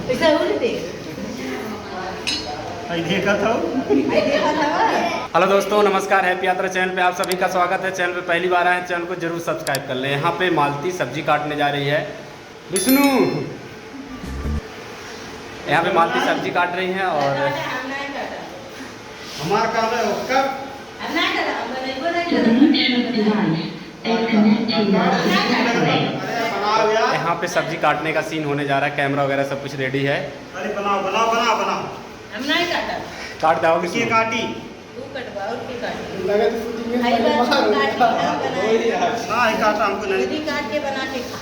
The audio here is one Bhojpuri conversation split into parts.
हेलो दोस्तों, नमस्कार। हैप्पी यात्रा चैनल पे आप सभी का स्वागत है। चैनल पे पहली बार आए हैं, चैनल को जरूर सब्सक्राइब कर लें। यहाँ पे मालती सब्जी काटने जा रही है। विष्णु, यहाँ पे मालती सब्जी काट रही हैं और हमारा काम है उसका यहाँ पे सब्जी काटने का सीन होने जा रहा है। कैमरा वगैरह सब कुछ रेडी है। अरे बनाओ बनाओ बनाओ बनाओ। हम नहीं काटा। काट दो किसी काटी तू कटवा और की काटी। लगा तो शूटिंग में भाई बात ना ही काटा हमको नहीं। खुद ही काट के बना के खा।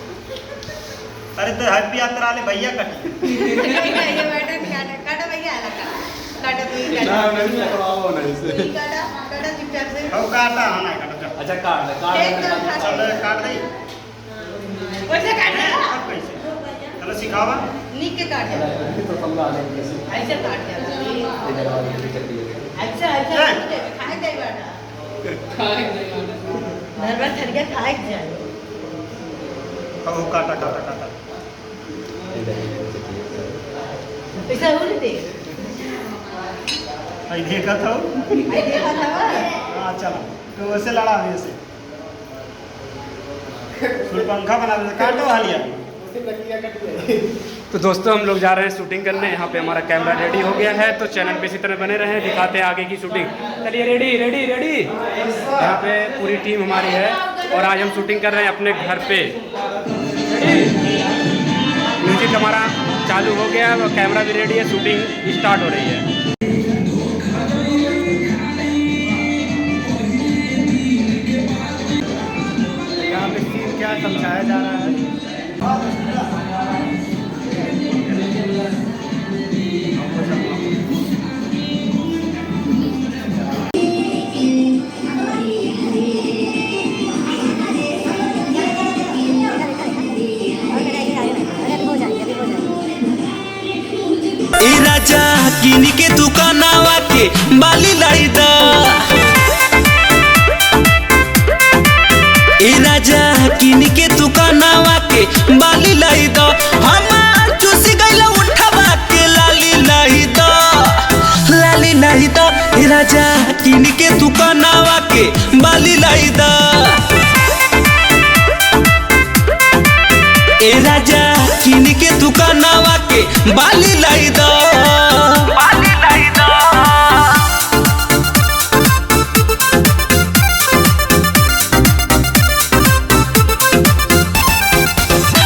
अरे तो हैप्पी यात्रा वाले भैया कटी। ये बैठा काटा काटा भैया अलग काटा तो ही काटा। ना नहीं लगवाओ नहीं से। तू ही काटा काटा चुपचाप से। हम काटा है ना काटा। अच्छा काट चल काट दे। कैसे काटा? कैसे? चलो सिखावा। नीक के काट जा। तो समझा नहीं कैसे। ऐसे काट जा। अच्छा खाए जाए बेटा। नरवा थरिया खाए जाए। अब काटा काटा काटा। पैसा हो नहीं दे। आई देखा था। आई देखा था वो। हाँ चला। तो वैसे लड़ा है ऐसे। फुल पंखा बना दे। काटो हालिया। तो दोस्तों, हम लोग जा रहे हैं शूटिंग करने। यहाँ पे हमारा कैमरा रेडी हो गया है, तो चैनल पे इसी तरह बने रहे, दिखाते हैं आगे की शूटिंग। चलिए रेडी रेडी रेडी। यहाँ पे पूरी टीम हमारी है और आज हम शूटिंग कर रहे हैं अपने घर पे। म्यूजिक हमारा चालू हो गया है और कैमरा भी रेडी है। शूटिंग स्टार्ट हो रही है। यहाँ पे सीन क्या समझाया जा रहा है? राजा किन के दुकानावा के बाली लाई दा। राजा किन के दुकानावा के बाली लाई दा। हमार चूसी गइला उठावा के लाली लाई दा। लाली लाई दा। राजा किन के दुकानावा के बाली लाई दा। राजा किन के दुकानावा के बाली लाई दा। बाली लाई दा।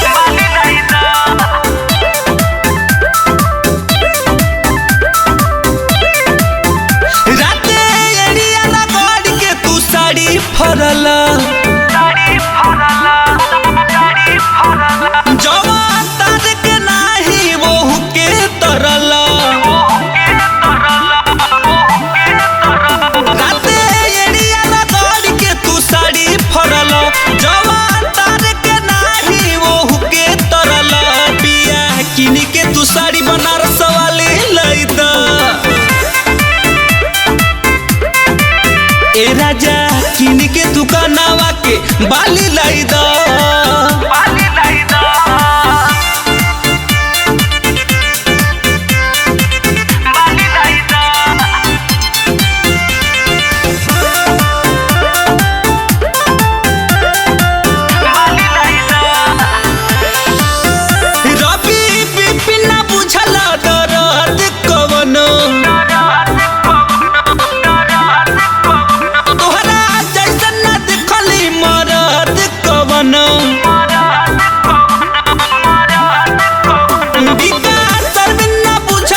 बाली लाई दा। राते एड़िया ना गड़ के तू साड़ी फरला। साड़ी फरला। साड़ी फरला। जवान तार के नाही वो के तरला। राते एड़िया ना गड़ के तू साड़ी फरला। जवान तार के नाही वो के तरला। बिया किन के तू साड़ी बनारस वाले लाई दा। राजा किन के दुकानावा के बाली लाई दा।